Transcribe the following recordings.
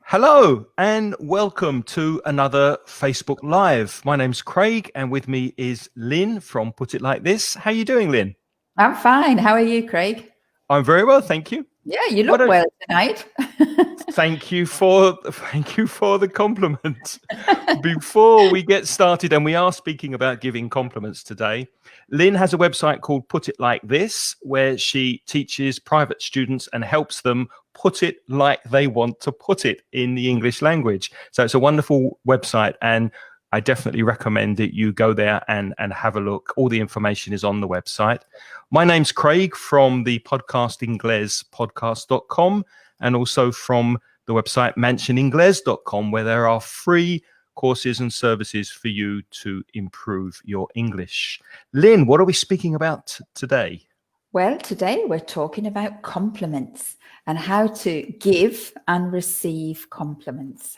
Hello and welcome to another Facebook Live. My name's Craig and with me is Lynn from Put It Like This. How are you doing, Lynn? I'm fine. How are you, Craig? I'm very well, thank you. Yeah, you look well tonight. Thank you for the compliment. Before we get started, and we are speaking about giving compliments today, Lynn has a website called Put It Like This, where she teaches private students and helps them put it like they want to put it in the English language. So it's a wonderful website, and I definitely recommend that you go there and have a look. All the information is on the website. My name's Craig from the podcastinglespodcast.com and also from the website mansioningles.com, where there are free courses and services for you to improve your English. Lynn, what are we speaking about today? Well, today we're talking about compliments and how to give and receive compliments.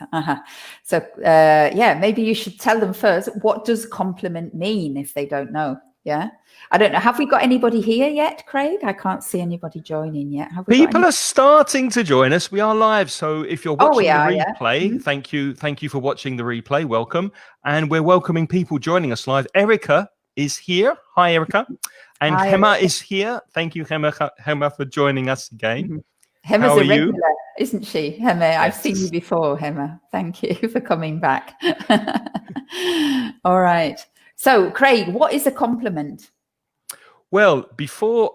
So, maybe you should tell them first, what does compliment mean if they don't know? Yeah. I don't know. Have we got anybody here yet, Craig? I can't see anybody joining yet. People are starting to join us. We are live. So if you're watching the replay, yeah. Thank you for watching the replay. Welcome. And we're welcoming people joining us live. Erica is here. Hi, Erica. And Hi, Hema Erica. is here. Thank you, Hema, for joining us again. Hema's How are a regular, you? Isn't she, Hema? Yes. I've seen you before, Hema. Thank you for coming back. All right. So, Craig, what is a compliment? Well, before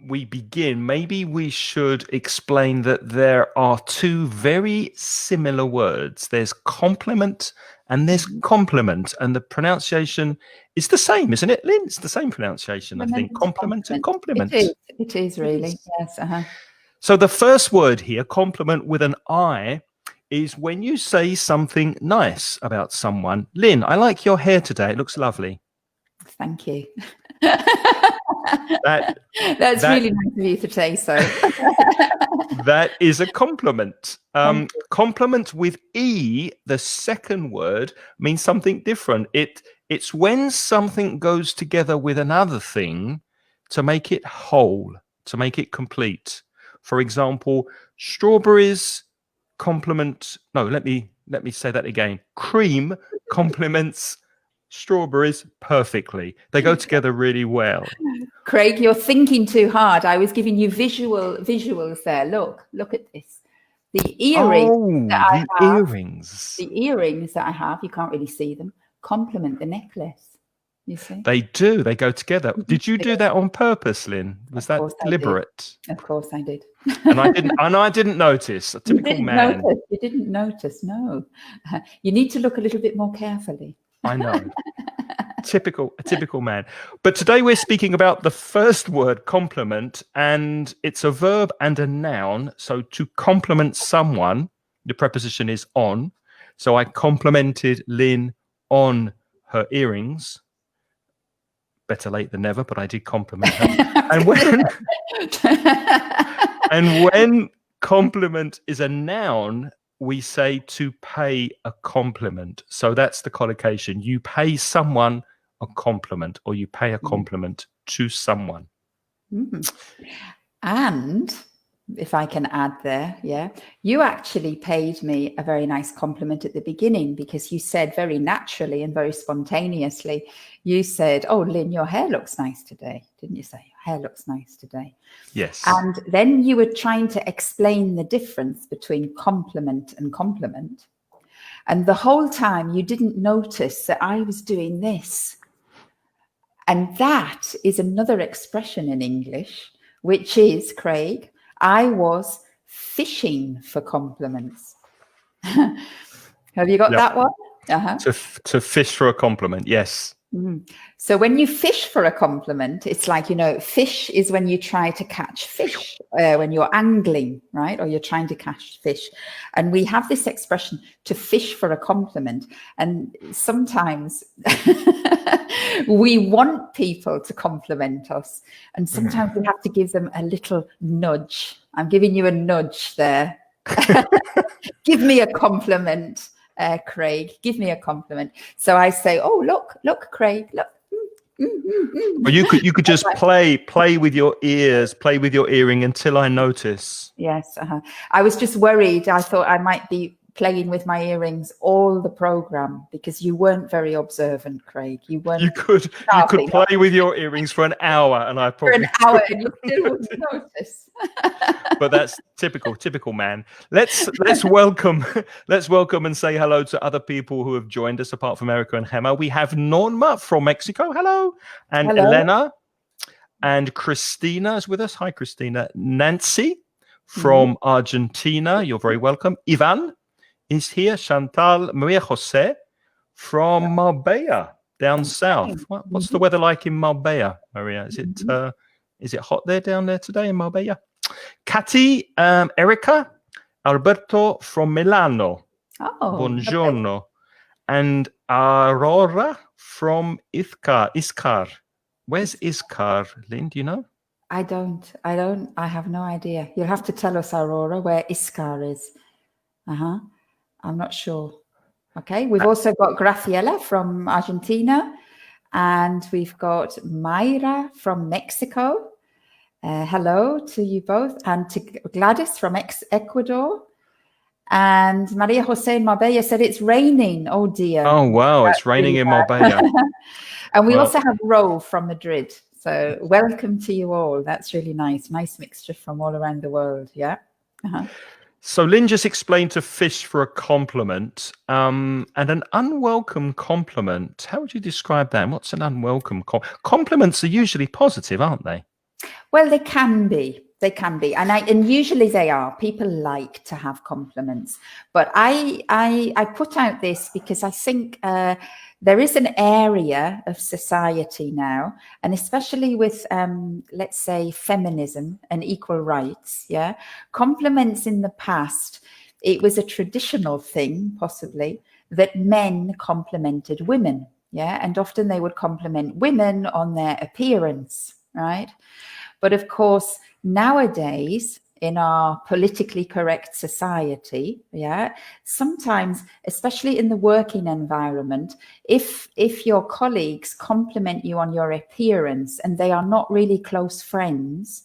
we begin, maybe we should explain that there are two very similar words. There's compliment and there's compliment, and the pronunciation is the same, isn't it, Lynn? It's the same pronunciation, I think. Compliment and compliment. It is really, yes. So the first word here, compliment with an I, is when you say something nice about someone. Lynn, I like your hair today. It looks lovely. Thank you. That's really nice of you to say so. That is a compliment. Compliment with E, the second word, means something different. It's when something goes together with another thing to make it whole, to make it complete. For example, strawberries complement. No, let me say that again. Cream complements strawberries perfectly. They go together really well. Craig, you're thinking too hard. I was giving you visuals there. Look at this. The earrings The earrings that I have, you can't really see them, complement the necklace. You see? They do. They go together. Did you do that on purpose, Lynn? Was that deliberate? Of course I did. And I didn't notice. A typical man. You didn't notice, no. You need to look a little bit more carefully. I know. A typical man. But today we're speaking about the first word, compliment, and it's a verb and a noun. So to compliment someone, the preposition is on. So I complimented Lynn on her earrings. Better late than never, but I did compliment her. And when compliment is a noun, we say to pay a compliment. So that's the collocation. You pay someone a compliment, or you pay a compliment to someone. And if I can add there, you actually paid me a very nice compliment at the beginning, because you said very naturally and very spontaneously, you said, "Oh, Lynn, your hair looks nice today." Didn't you say, "Your hair looks nice today"? Yes. And then you were trying to explain the difference between compliment and compliment. And the whole time you didn't notice that I was doing this. And that is another expression in English, which is, Craig, I was fishing for compliments. Have you got that one? To fish for a compliment, yes. So when you fish for a compliment, it's like, fish is when you try to catch fish, when you're angling, right? Or you're trying to catch fish. And we have this expression, to fish for a compliment. And sometimes we want people to compliment us. And sometimes we have to give them a little nudge. I'm giving you a nudge there. Give me a compliment. Craig, give me a compliment. So I say, "Oh, look, Craig, look, Or you could just play with your ears, play with your earring until I notice. Yes. I was just worried. I thought I might be playing with my earrings all the program because you weren't very observant, Craig. You weren't. You could play with your earrings for an hour, and I for probably an hour, and you still wouldn't notice. But that's typical man. Let's welcome and say hello to other people who have joined us apart from Erica and Gemma. We have Norma from Mexico. Hello. And Hello. Elena and Christina is with us. Hi, Christina. Nancy from Argentina. You're very welcome. Ivan is here. Chantal, Maria Jose from Marbella down south. What's the weather like in Marbella, Maria? Is it hot down there today in Marbella? Katy, Erica, Alberto from Milano. Oh, buongiorno. Okay. And Aurora from Iskar. Where's Iskar, Lynn? Do you know? I don't. I have no idea. You'll have to tell us, Aurora, where Iskar is. I'm not sure. Okay. We've also got Graciela from Argentina, and we've got Mayra from Mexico. Hello to you both, and to Gladys from Ecuador. And Maria Jose in Marbella said it's raining. Oh dear. Oh wow, it's raining in Marbella. And we also have Ro from Madrid. So welcome to you all. That's really nice. Nice mixture from all around the world. Yeah. So Lynn just explained to fish for a compliment, and an unwelcome compliment. How would you describe that? What's an unwelcome compliments? Are usually positive, aren't they? Well, they can be. They can be, and usually they are. People like to have compliments, but I put out this because I think there is an area of society now, and especially with let's say feminism and equal rights. Yeah, compliments in the past, it was a traditional thing, possibly, that men complimented women. Yeah, and often they would compliment women on their appearance, right? But of course, nowadays, in our politically correct society, yeah, sometimes, especially in the working environment, if your colleagues compliment you on your appearance and they are not really close friends,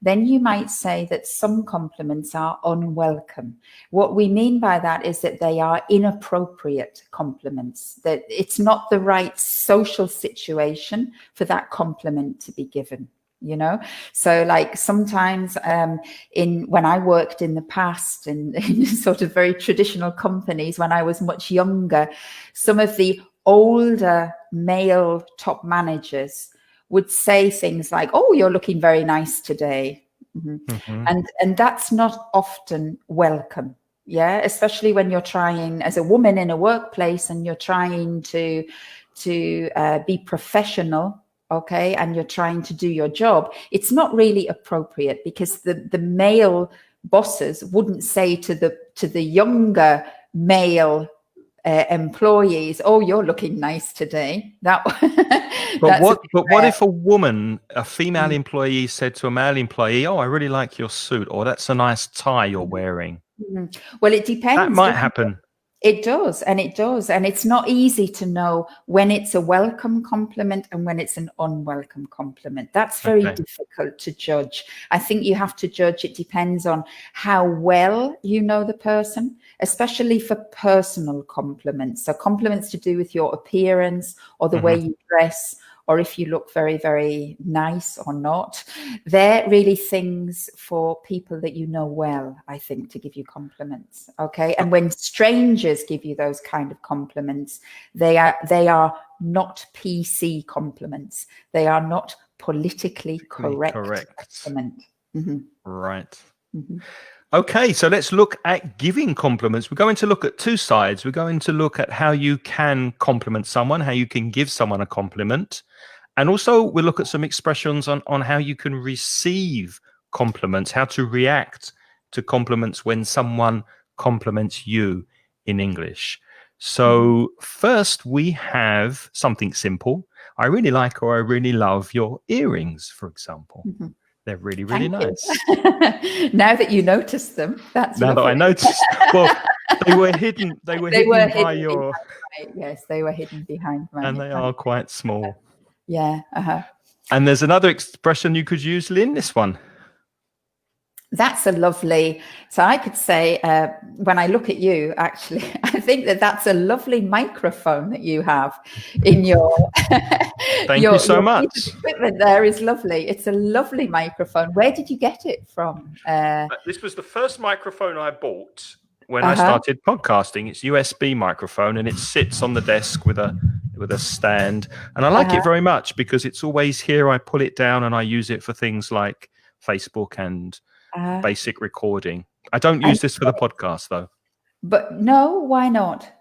then you might say that some compliments are unwelcome. What we mean by that is that they are inappropriate compliments, that it's not the right social situation for that compliment to be given. You know, so like sometimes when I worked in the past in sort of very traditional companies when I was much younger, some of the older male top managers would say things like, "Oh, you're looking very nice today," and that's not often welcome. Yeah, especially when you're trying as a woman in a workplace and you're trying to be professional. Okay, and you're trying to do your job, it's not really appropriate because the male bosses wouldn't say to the younger male employees, "Oh, you're looking nice today." But what if a female employee said to a male employee, "Oh, I really like your suit," or "That's a nice tie you're wearing"? Well, it depends. That might happen. It does. And it's not easy to know when it's a welcome compliment and when it's an unwelcome compliment. That's very difficult to judge. I think you have to judge. It depends on how well you know the person, especially for personal compliments. So compliments to do with your appearance or the way you dress, or if you look very, very nice or not. They're really things for people that you know well, I think, to give you compliments. Okay. And when strangers give you those kind of compliments, they are not PC compliments. They are not politically correct compliment. Right. Okay, so let's look at giving compliments. We're going to look at two sides. We're going to look at how you can compliment someone, how you can give someone a compliment. And also we'll look at some expressions on how you can receive compliments, how to react to compliments when someone compliments you in English. So first we have something simple. I really like or I really love your earrings, for example. They're really, really nice. Now that you notice them, that's now lovely. that I noticed. Well, they were hidden. They were hidden by your. Yes, they were hidden behind mine. And they are quite small. Yeah. And there's another expression you could use, Lynn, this one. That's a lovely, so I could say, when I look at you, actually, I think that's a lovely microphone that you have in your, Thank you so your much. piece of equipment there is lovely. It's a lovely microphone. Where did you get it from? This was the first microphone I bought when I started podcasting. It's USB microphone, and it sits on the desk with a stand. And I like it very much because it's always here. I pull it down and I use it for things like Facebook and basic recording. I don't use this for the podcast, though. But no, why not?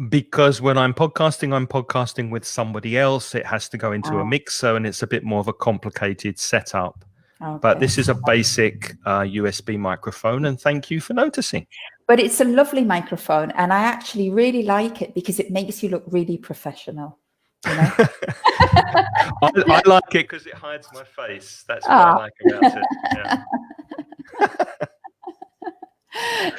Because when I'm podcasting with somebody else. It has to go into a mixer, and it's a bit more of a complicated setup. Okay. But this is a basic USB microphone, and thank you for noticing. But it's a lovely microphone, and I actually really like it because it makes you look really professional. You know? I like it because it hides my face. That's what I like about it. Yeah.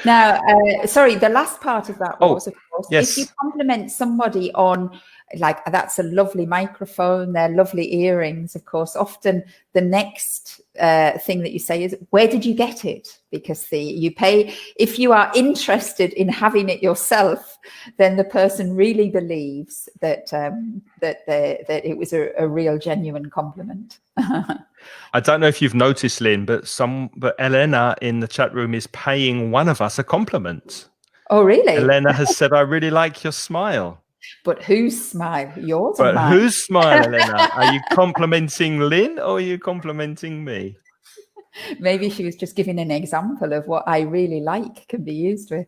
Now, sorry, the last part of that was, of course, yes. If you compliment somebody on, like, that's a lovely microphone, they're lovely earrings, of course, often the next thing that you say is, where did you get it? Because you pay, if you are interested in having it yourself, then the person really believes that that it was a real, genuine compliment. I don't know if you've noticed, Lynn, but Elena in the chat room is paying one of us a compliment. Oh, really? Elena has said, I really like your smile. But whose smile? Yours but or mine? Whose smile, Elena? Are you complimenting Lynn or are you complimenting me? Maybe she was just giving an example of what I really like can be used with.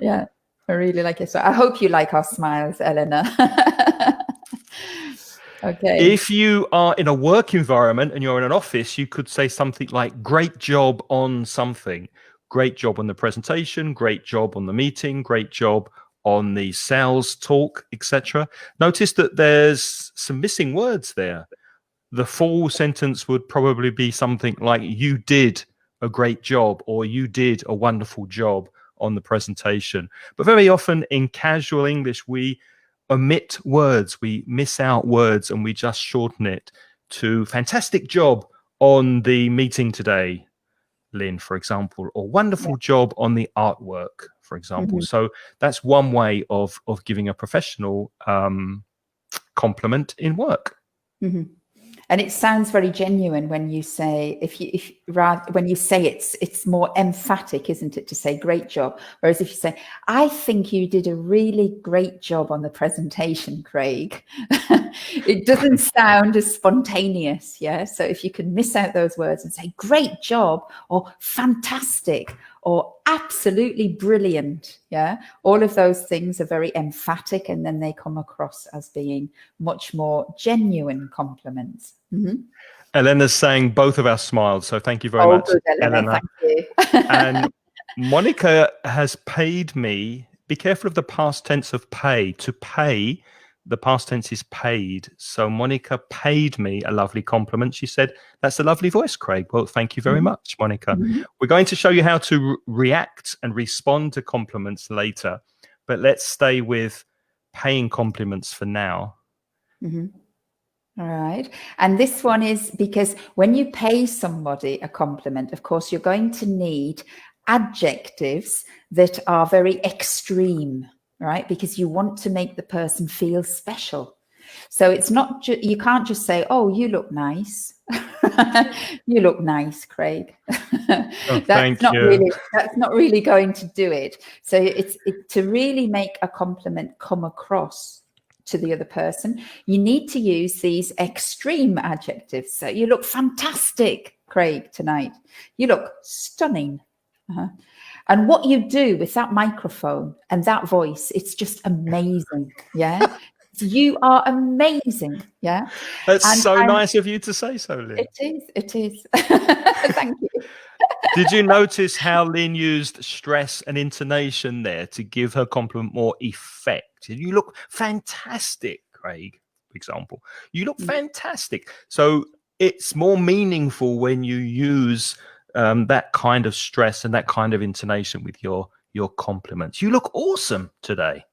Yeah, I really like it. So I hope you like our smiles, Elena. Okay. If you are in a work environment and you're in an office, you could say something like, great job on something. Great job on the presentation, great job on the meeting, great job on the sales talk, etc. Notice that there's some missing words there. The full sentence would probably be something like, you did a great job, or you did a wonderful job on the presentation. But very often in casual English, we omit words, we miss out words, and we just shorten it to fantastic job on the meeting today, Lynn, for example, or wonderful job on the artwork, for example. So that's one way of giving a professional compliment in work. And it sounds very genuine when you say, when you say it's more emphatic, isn't it, to say great job? Whereas if you say, I think you did a really great job on the presentation, Craig, it doesn't sound as spontaneous. Yeah. So if you can miss out those words and say great job or fantastic or absolutely brilliant, yeah, all of those things are very emphatic, and then they come across as being much more genuine compliments. Elena's saying both of our smiles, so thank you very much, good, Elena. Thank you. And Monica has paid me. Be careful of the past tense of pay. To pay, the past tense is paid. So Monica paid me a lovely compliment. She said, that's a lovely voice, Craig. Well, thank you very much, Monica. We're going to show you how to react and respond to compliments later, but let's stay with paying compliments for now. All right. And this one is because when you pay somebody a compliment, of course, you're going to need adjectives that are very extreme, right? Because you want to make the person feel special. So it's not you can't just say, oh, you look nice. You look nice, Craig. That's not really going to do it. So it's to really make a compliment come across to the other person, you need to use these extreme adjectives. So you look fantastic, Craig, tonight. You look stunning. And what you do with that microphone and that voice, it's just amazing. Yeah. You are amazing. Yeah. That's nice of you to say so, Lynn. It is. Thank you. Did you notice how Lynn used stress and intonation there to give her compliment more effect? You look fantastic, Craig, for example. You look fantastic. So it's more meaningful when you use that kind of stress and that kind of intonation with your compliments. You look awesome today.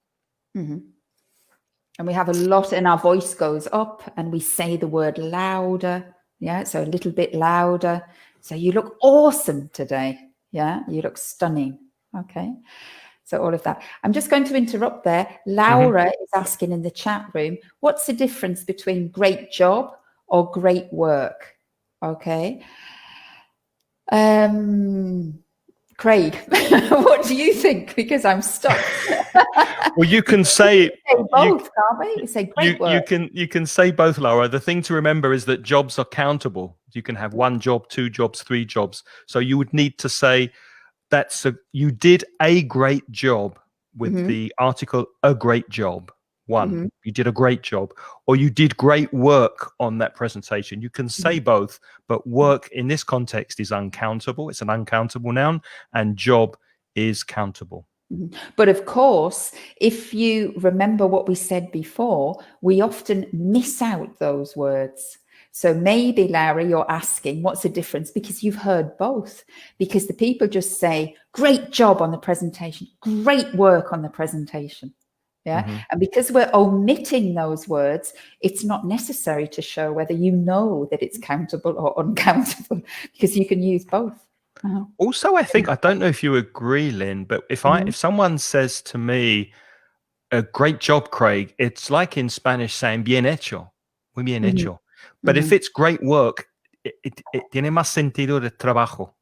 And we have a lot, and our voice goes up and we say the word louder. Yeah, so a little bit louder. So you look awesome today. Yeah, you look stunning. Okay, so all of that. I'm just going to interrupt there. Laura is asking in the chat room, what's the difference between great job or great work? Okay. Craig, what do you think? Because I'm stuck. Well, you can say both, can't we? We say great work. You can say both, Laura. The thing to remember is that jobs are countable. You can have 1 job, 2 jobs, 3 jobs. So you would need to say you did a great job with the article a great job. 1, you did a great job, or you did great work on that presentation. You can say both, but work in this context is uncountable. It's an uncountable noun, and job is countable. But of course, if you remember what we said before, we often miss out those words. So maybe, Larry, you're asking what's the difference, because you've heard both, because the people just say great job on the presentation, great work on the presentation. Yeah. And because we're omitting those words, it's not necessary to show whether you know that it's countable or uncountable, because you can use both. Also, I think, I don't know if you agree, Lynn, but if someone says to me, a great job, Craig, it's like in Spanish saying bien hecho, muy bien hecho. But if it's great work, it tiene más sentido de trabajo.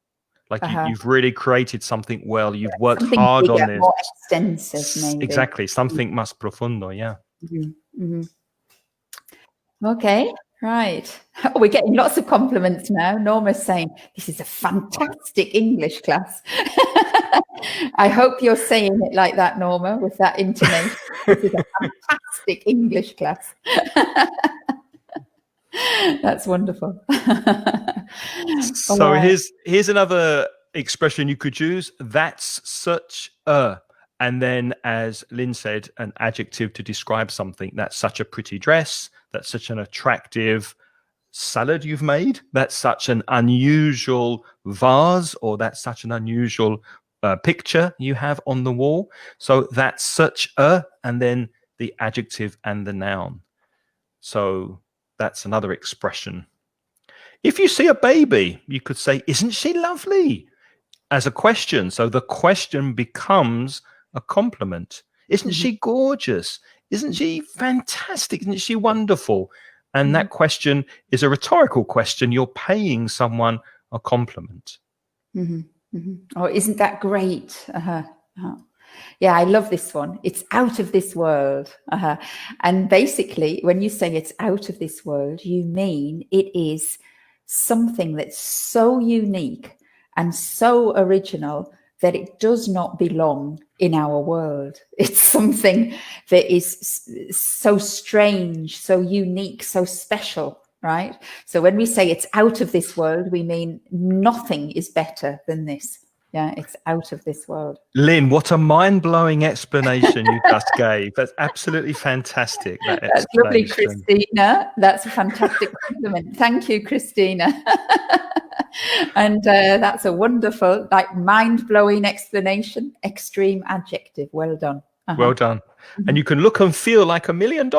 Like you've really created something well. You've worked something hard bigger, on this. more extensive, maybe. Exactly. Something más profundo, yeah. Okay, right. We're getting lots of compliments now. Norma's saying, this is a fantastic English class. I hope you're saying it like that, Norma, with that intonation. This is a fantastic English class. That's wonderful. So here's another expression you could use. That's such a, and then, as Lynn said, an adjective to describe something. That's such a pretty dress. That's such an attractive salad you've made. That's such an unusual vase, or that's such an unusual picture you have on the wall. So that's such a, and then the adjective and the noun. So that's another expression. If you see a baby, you could say, isn't she lovely? As a question. So the question becomes a compliment. Isn't she gorgeous? Isn't she fantastic? Isn't she wonderful? And that question is a rhetorical question. You're paying someone a compliment. Oh, isn't that great? Yeah, I love this one. It's out of this world. And basically, when you say it's out of this world, you mean it is something that's so unique and so original that it does not belong in our world. It's something that is so strange, so unique, so special, right? So when we say it's out of this world, we mean nothing is better than this. Yeah, it's out of this world. Lynn, what a mind-blowing explanation you just gave. That's absolutely fantastic. That's lovely, Christina. That's a fantastic compliment. Thank you, Christina. And that's a wonderful, like, mind-blowing explanation. Extreme adjective. Well done. Well done. And you can look and feel like $1 million.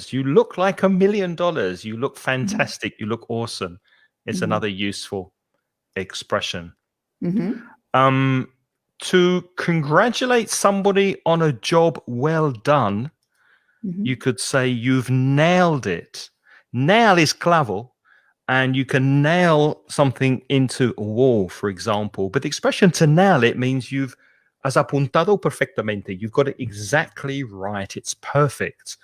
You look like $1 million. You look fantastic. You look awesome. It's another useful expression. To congratulate somebody on a job well done, you could say you've nailed it. Nail is clavo, and you can nail something into a wall, for example. But the expression to nail it means has apuntado perfectamente. You've got it exactly right. It's perfect.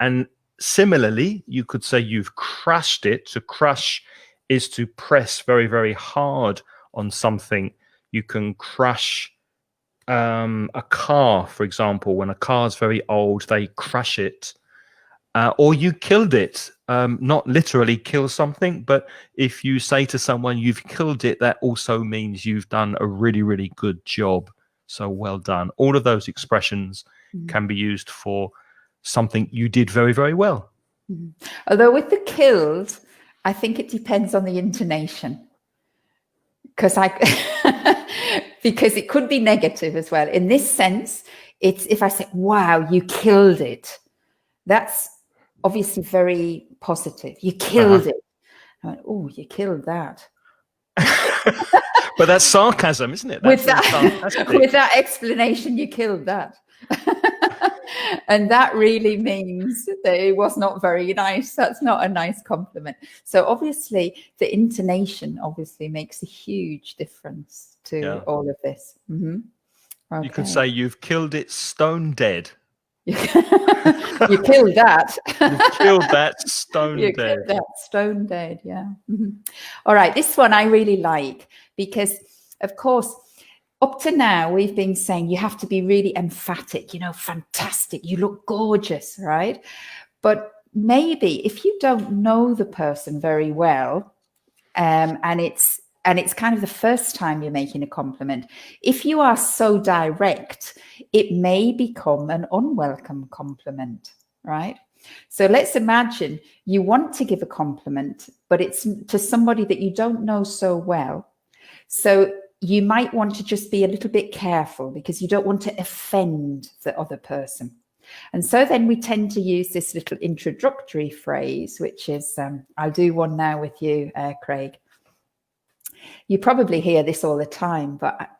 And similarly, you could say you've crushed it. To crush is to press very, very hard on something. You can crush a car, for example. When a car is very old, they crush it. Or you killed it. Not literally kill something, but if you say to someone you've killed it, that also means you've done a really, really good job. So well done. All of those expressions can be used for something you did very, very well. Although with the killed, I think it depends on the intonation. Because it could be negative as well. In this sense, it's if I say, wow, you killed it, That's obviously very positive. You killed it. I went, oh, you killed that. But that's sarcasm, isn't it? With that explanation, you killed that. And that really means that it was not very nice. That's not a nice compliment. So obviously the intonation obviously makes a huge difference to all of this. Okay. You could say you've killed it stone dead. You killed that. You've killed that stone you dead. Killed that stone dead, yeah. All right, this one I really like because, of course, up to now, we've been saying you have to be really emphatic, fantastic, you look gorgeous, right? But maybe if you don't know the person very well, and it's kind of the first time you're making a compliment, if you are so direct, it may become an unwelcome compliment, right? So let's imagine you want to give a compliment, but it's to somebody that you don't know so well. So you might want to just be a little bit careful because you don't want to offend the other person. And so then we tend to use this little introductory phrase, which is, I'll do one now with you, Craig. You probably hear this all the time, but,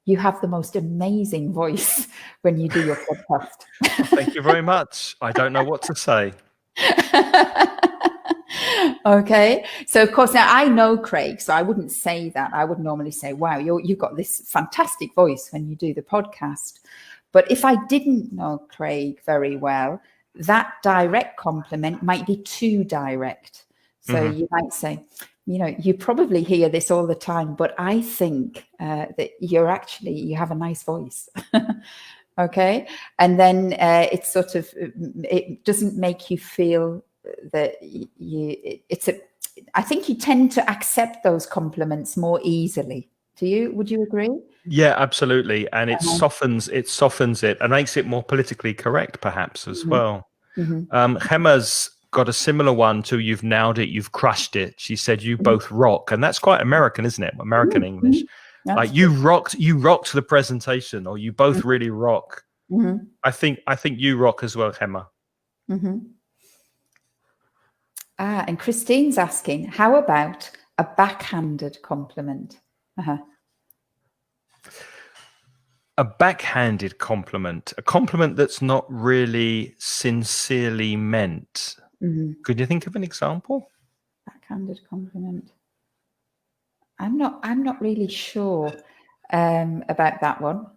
you have the most amazing voice when you do your podcast. Thank you very much. I don't know what to say. Okay, so of course now I know Craig, so I wouldn't say that. I would normally say, wow, you've got this fantastic voice when you do the podcast. But if I didn't know Craig very well, that direct compliment might be too direct. So you might say, you probably hear this all the time, but I think that you have a nice voice. Okay, and then it doesn't make you feel that I think you tend to accept those compliments more easily. Would you agree? Yeah, absolutely. And it softens it and makes it more politically correct perhaps as well. Gemma's got a similar one to "you've nailed it, you've crushed it." She said, "You both rock." And that's quite American, isn't it? American English. Like you rocked the presentation, or you both really rock. I think you rock as well, Gemma. And Christine's asking, how about a backhanded compliment? A backhanded compliment, a compliment that's not really sincerely meant. Could you think of an example? Backhanded compliment. I'm not really sure about that one.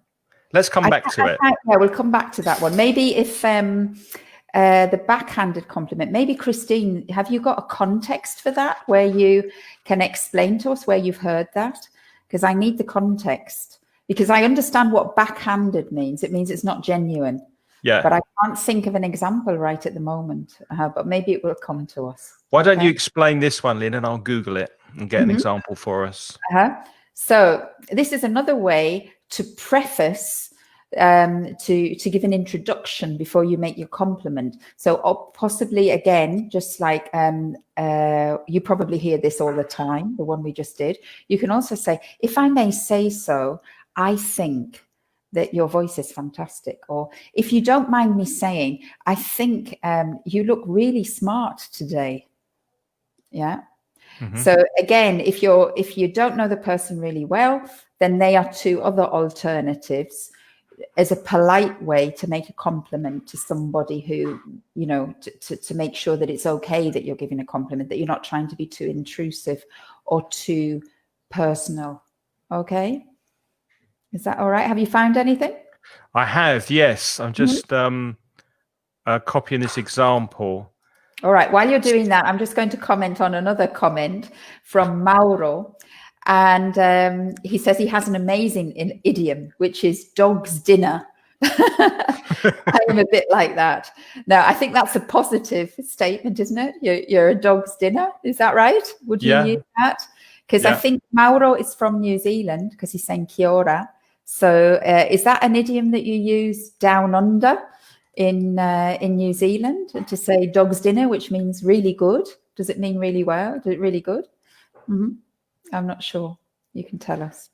Let's come back to it. Yeah, we'll come back to that one. Maybe if the backhanded compliment, maybe Christine, have you got a context for that where you can explain to us where you've heard that? Because I need the context, because I understand what backhanded means. It means it's not genuine. Yeah. But I can't think of an example right at the moment. But maybe it will come to us. Why don't you explain this one, Lynn, and I'll Google it and get an example for us. So this is another way to preface, to give an introduction before you make your compliment. So possibly, again, just like you probably hear this all the time, the one we just did. You can also say, if I may say so, I think that your voice is fantastic. Or if you don't mind me saying, I think you look really smart today. Yeah. So again, if you don't know the person really well, then they are two other alternatives as a polite way to make a compliment to somebody who, to make sure that it's okay that you're giving a compliment, that you're not trying to be too intrusive or too personal. Okay. Is that all right? Have you found anything? I have, yes. I'm just copying this example. All right. While you're doing that, I'm just going to comment on another comment from Mauro. And he says he has an amazing idiom, which is dog's dinner. I'm a bit like that. No, I think that's a positive statement, isn't it? You're a dog's dinner. Is that right? Would you use that? Because I think Mauro is from New Zealand, because he's saying kia ora. So is that an idiom that you use down under in New Zealand, to say dog's dinner, which means really good? Does it mean really well? Is it really good? I'm not sure. You can tell us.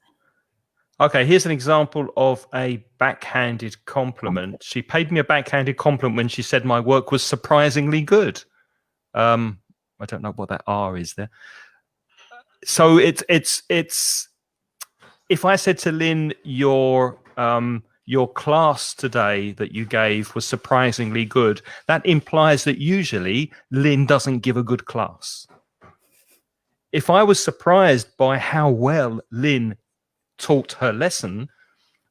Okay, here's an example of a backhanded compliment. She paid me a backhanded compliment when she said my work was surprisingly good. I don't know what that R is there. So it's if I said to Lynn, your class today that you gave was surprisingly good, that implies that usually Lynn doesn't give a good class. If I was surprised by how well Lynn taught her lesson,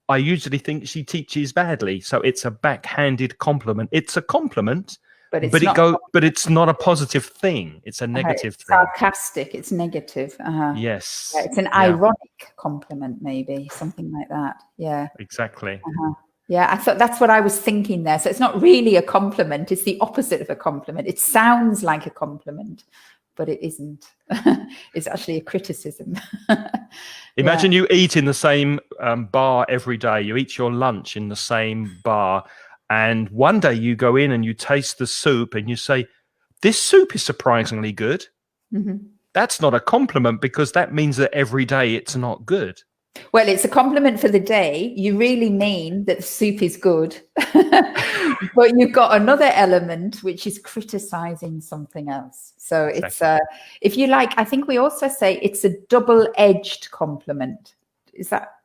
I usually think she teaches badly. So it's a backhanded compliment. It's a compliment, But it's but not. but it's not a positive thing. It's a negative It's thing. sarcastic. It's negative. Yes. Yeah, it's an ironic compliment, maybe something like that. Yeah. Exactly. Yeah, I thought that's what I was thinking there. So it's not really a compliment. It's the opposite of a compliment. It sounds like a compliment, but it isn't. It's actually a criticism. Imagine you eat in the same bar every day. You eat your lunch in the same bar. And one day you go in and you taste the soup and you say, this soup is surprisingly good. That's not a compliment because that means that every day it's not good. Well, it's a compliment for the day. You really mean that the soup is good. But you've got another element, which is criticizing something else. So exactly. It's, if you like, I think we also say it's a double-edged compliment. Is that,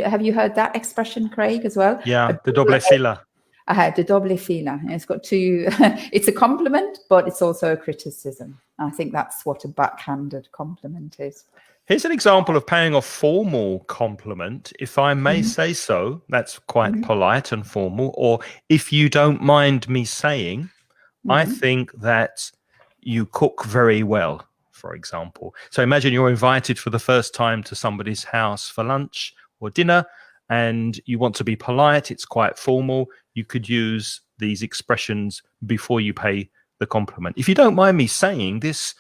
have you heard that expression, Craig, as well? Yeah, the doble fila. The doble fila. It's got two, it's a compliment, but it's also a criticism. I think that's what a backhanded compliment is. Here's an example of paying a formal compliment. If I may say so, that's quite polite and formal. Or if you don't mind me saying, I think that you cook very well, for example. So imagine you're invited for the first time to somebody's house for lunch or dinner, and you want to be polite. It's quite formal. You could use these expressions before you pay the compliment. If you don't mind me saying, this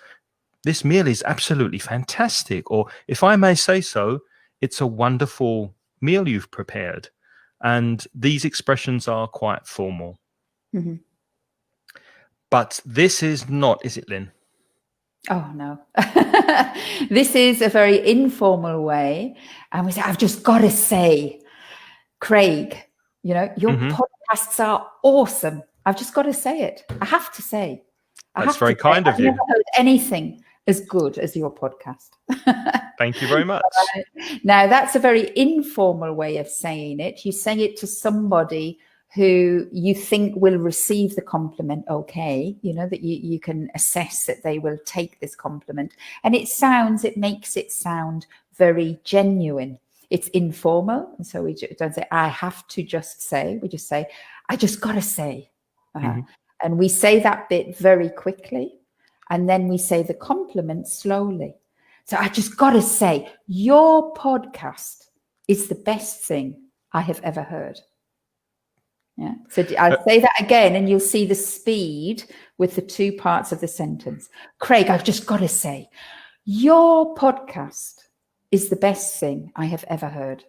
meal is absolutely fantastic. Or if I may say so, it's a wonderful meal you've prepared. And these expressions are quite formal. But this is not, is it, Lynn? Oh, no. This is a very informal way. And we say, I've just got to say, Craig, you know, your podcasts are awesome. I've just got to say it. I have to say. That's very kind of you. I've never heard anything as good as your podcast. Thank you very much. Now, that's a very informal way of saying it. You say it to somebody who you think will receive the compliment okay, you know, that you can assess that they will take this compliment. And it makes it sound very genuine. It's informal. And so we don't say, I have to just say. We just say, I just got to say. And we say that bit very quickly. And then we say the compliment slowly. So I just got to say, your podcast is the best thing I have ever heard. Yeah. So I'll say that again, and you'll see the speed with the two parts of the sentence. Craig, I've just got to say, your podcast is the best thing I have ever heard.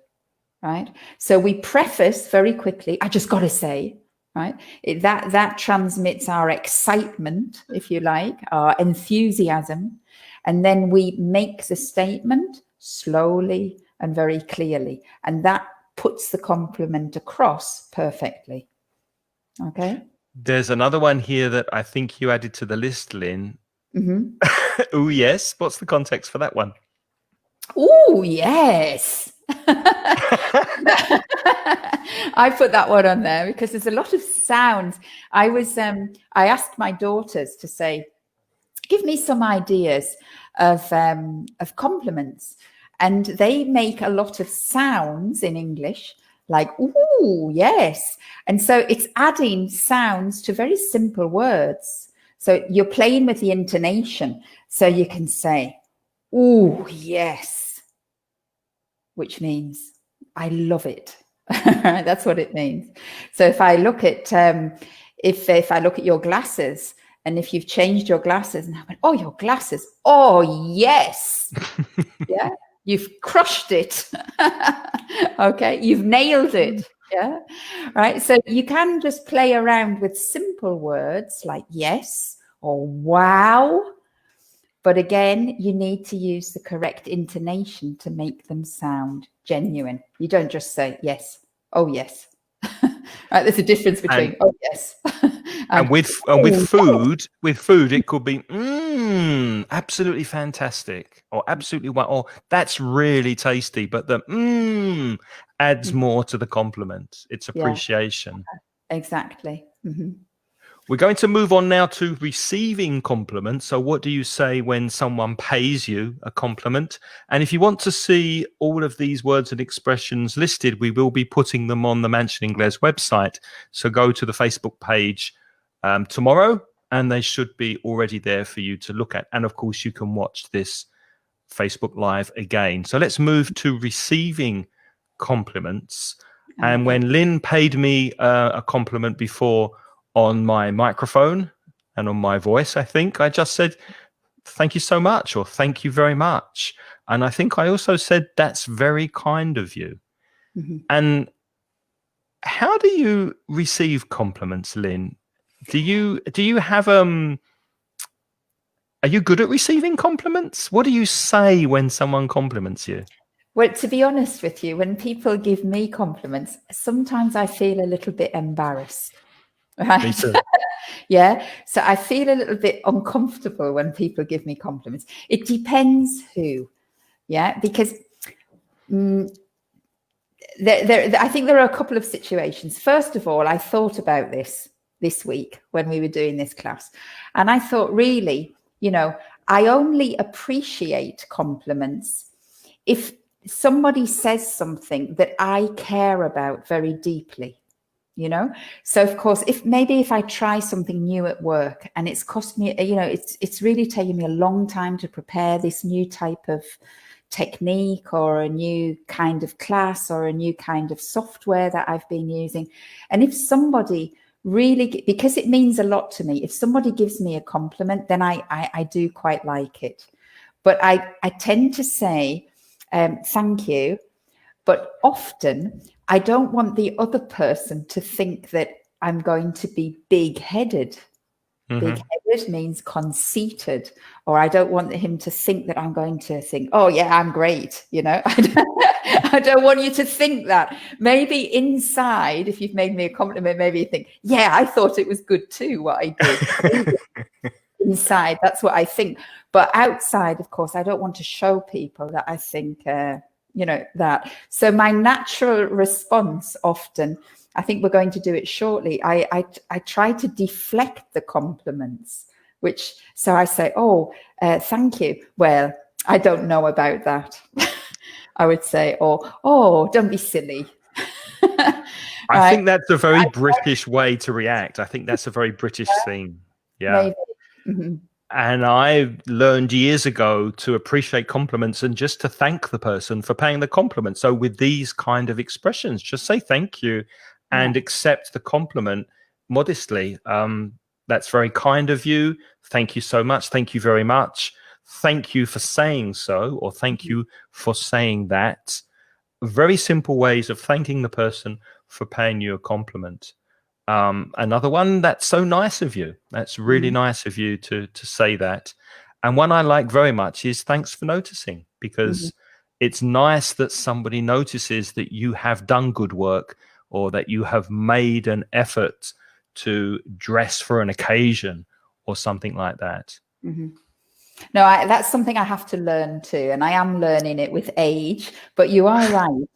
Right. So we preface very quickly, I just got to say. Right, that transmits our excitement, if you like, our enthusiasm, and then we make the statement slowly and very clearly, and that puts the compliment across perfectly. Okay. There's another one here that I think you added to the list, Lynn. Oh yes. What's the context for that one? Oh yes. I put that one on there because there's a lot of sounds. I asked my daughters to say, give me some ideas of compliments, and they make a lot of sounds in English, like ooh, yes. And so it's adding sounds to very simple words. So you're playing with the intonation. So you can say, ooh, yes, which means I love it. That's what it means. So if I look at if I look at your glasses, and if you've changed your glasses, and I went, oh, your glasses, oh yes, yeah, you've crushed it. Okay, you've nailed it. Yeah, right. So you can just play around with simple words like yes or wow. But again, you need to use the correct intonation to make them sound genuine. You don't just say yes. Oh, yes. Right, there's a difference between oh, yes. And with food, it could be absolutely fantastic, or absolutely or that's really tasty. But the adds more to the compliment. It's appreciation. Yeah, exactly. Mm-hmm. We're going to move on now to receiving compliments. So what do you say when someone pays you a compliment? And if you want to see all of these words and expressions listed, we will be putting them on the Mansion Inglés website. So go to the Facebook page tomorrow, and they should be already there for you to look at. And of course, you can watch this Facebook Live again. So let's move to receiving compliments. Okay. And when Lynn paid me a compliment before on my microphone and on my voice, I think I just said, thank you so much, or thank you very much. And I think I also said, that's very kind of you. Mm-hmm. And how do you receive compliments, Lynn? Do you have are you good at receiving compliments? What do you say when someone compliments you? Well, to be honest with you, when people give me compliments, sometimes I feel a little bit embarrassed. Right. Me too. Yeah. So I feel a little bit uncomfortable when people give me compliments. It depends who. Yeah. Because I think there are a couple of situations. First of all, I thought about this week when we were doing this class. And I thought, really, I only appreciate compliments if somebody says something that I care about very deeply. So of course, if I try something new at work and it's cost me, it's really taken me a long time to prepare this new type of technique or a new kind of class or a new kind of software that I've been using. And if somebody really, because it means a lot to me, if somebody gives me a compliment, then I do quite like it. But I tend to say, thank you. But often I don't want the other person to think that I'm going to be big-headed. Mm-hmm. Big-headed means conceited, or I don't want him to think that I'm going to think, oh yeah, I'm great. I don't want you to think that. Maybe inside, if you've made me a compliment, maybe you think, yeah, I thought it was good too, what I did. Inside, that's what I think. But outside, of course, I don't want to show people that I think, that. So my natural response often, I think we're going to do it shortly, I try to deflect the compliments, so I say, thank you. Well, I don't know about that. I would say, oh, don't be silly. I think that's a very British way to react. I think that's a very British thing. Yeah. Maybe. Mm-hmm. And I learned years ago to appreciate compliments and just to thank the person for paying the compliment. So with these kind of expressions, just say thank you and accept the compliment modestly. That's very kind of you. Thank you so much. Thank you very much. Thank you for saying so, or thank you for saying that. Very simple ways of thanking the person for paying you a compliment. Another one, that's so nice of you. That's really nice of you to say that. And one I like very much is thanks for noticing, because it's nice that somebody notices that you have done good work, or that you have made an effort to dress for an occasion or something like that. Mm-hmm. No, that's something I have to learn too, and I am learning it with age. But you are right.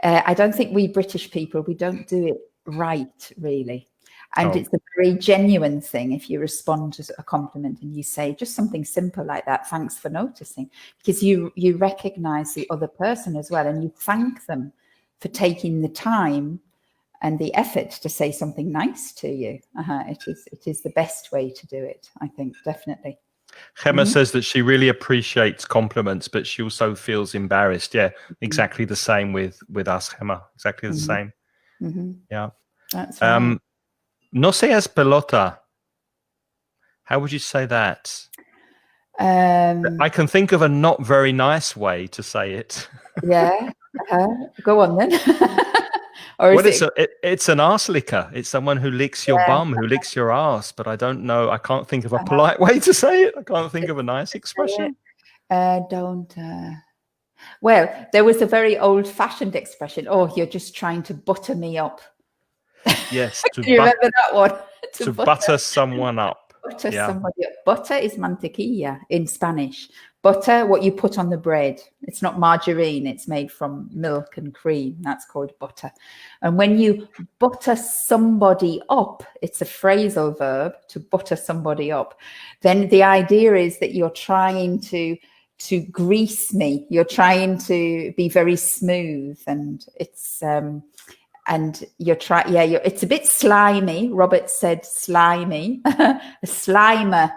I don't think we British people, we don't do it right, really. And it's a very genuine thing if you respond to a compliment and you say just something simple like that, thanks for noticing, because you recognize the other person as well, and you thank them for taking the time and the effort to say something nice to you. It is the best way to do it, I think, definitely. Gemma says that she really appreciates compliments, but she also feels embarrassed. Yeah, exactly the same with us, Gemma. Exactly the same. Yeah. That's right. No seas pelota. How would you say that? I can think of a not very nice way to say it. Yeah. Go on then. Or it's an arse licker. It's someone who licks your bum, who licks your ass. But I don't know. I can't think of a polite way to say it. I can't think of a nice expression. Well, there was a very old-fashioned expression. Oh, you're just trying to butter me up. Yes, Do you remember that one? to butter someone up. Butter Yeah. somebody up. Butter is mantequilla in Spanish. Butter, what you put on the bread. It's not margarine. It's made from milk and cream. That's called butter. And when you butter somebody up, it's a phrasal verb, to butter somebody up. Then the idea is that you're trying to grease me. You're trying to be very smooth, and it's and it's a bit slimy. Robert said slimy. A slimer.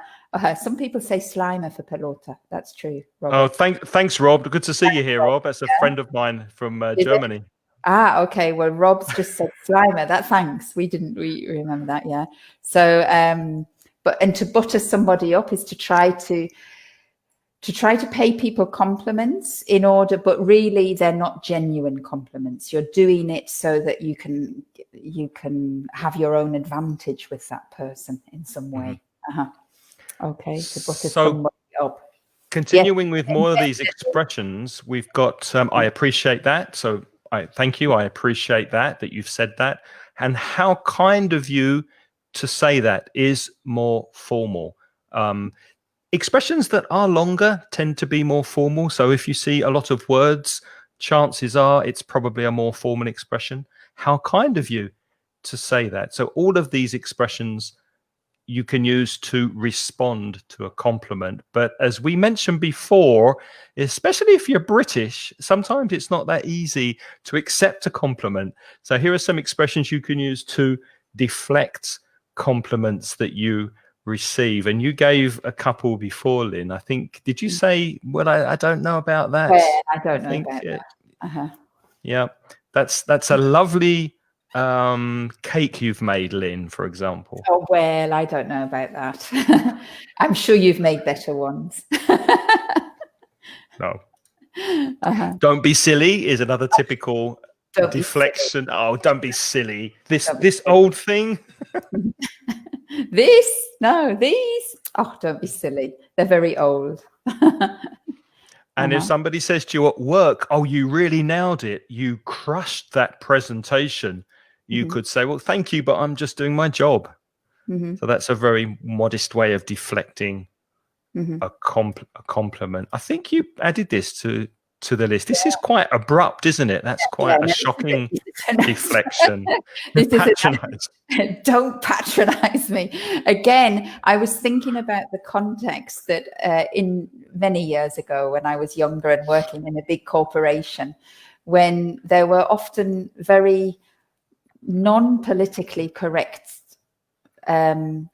Some people say slimer for pelota. That's true, Robert. Oh, thanks, Rob. Good to see you here, Rob. That's a friend of mine from Germany. Okay. Well, Rob's just said slimer. Thanks. We remember that. Yeah. So, and to butter somebody up is to try to pay people compliments but really they're not genuine compliments. You're doing it so that you can have your own advantage with that person in some way. Okay, to butter somebody up. Continuing with more of these expressions, we've got, I appreciate that. So thank you. I appreciate that you've said that. And how kind of you to say that is more formal. Expressions that are longer tend to be more formal. So if you see a lot of words, chances are it's probably a more formal expression. How kind of you to say that. So all of these expressions you can use to respond to a compliment. But as we mentioned before, especially if you're British, sometimes it's not that easy to accept a compliment. So here are some expressions you can use to deflect compliments that you receive. And you gave a couple before, Lynn. I think, did you say, well, I don't know about that? Well, I don't know about that. Yeah, that's a lovely cake you've made, Lynn, for example. Oh, well, I don't know about that. I'm sure you've made better ones. No. Don't be silly is another typical deflection. Oh, don't be silly. This old thing. These. Oh, don't be silly. They're very old. And if somebody says to you at work, oh, you really nailed it, you crushed that presentation, you could say, well, thank you, but I'm just doing my job. So that's a very modest way of deflecting a compliment. I think you added this to the list. This is quite abrupt, isn't it? That's quite a shocking deflection. Don't patronize me. Again, I was thinking about the context that in many years ago when I was younger and working in a big corporation, when there were often very non-politically correct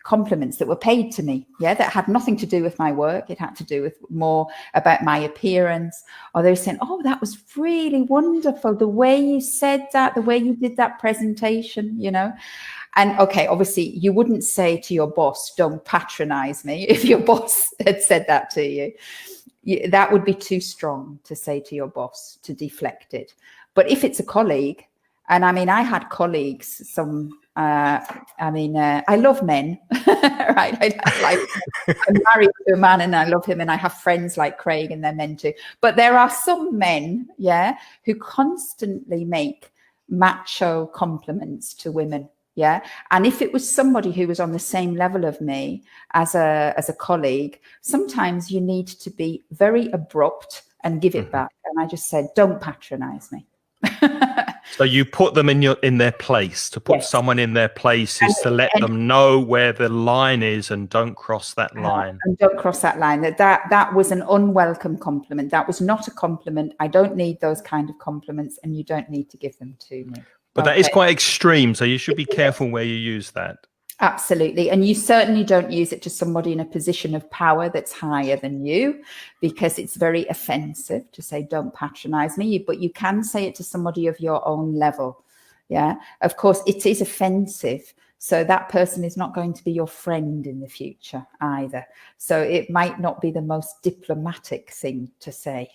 compliments that were paid to me, that had nothing to do with my work. It had to do with more about my appearance, or they were saying, oh, that was really wonderful, the way you said that, the way you did that presentation, and okay, obviously you wouldn't say to your boss, don't patronize me. If your boss had said that to you, that would be too strong to say to your boss, to deflect it. But if it's a colleague, and I mean, I had colleagues, I love men, right? I'm married to a man and I love him, and I have friends like Craig and they're men too. But there are some men, who constantly make macho compliments to women. And if it was somebody who was on the same level of me as a colleague, sometimes you need to be very abrupt and give it back. And I just said, don't patronize me. So you put them in their place. To put someone in their place is to let them know where the line is and don't cross that line. And don't cross that line. That was an unwelcome compliment. That was not a compliment. I don't need those kind of compliments, and you don't need to give them to me. But that is quite extreme, so you should be careful where you use that. Absolutely. And you certainly don't use it to somebody in a position of power that's higher than you, because it's very offensive to say, don't patronize me. But you can say it to somebody of your own level. Of course, it is offensive. So that person is not going to be your friend in the future either. So it might not be the most diplomatic thing to say.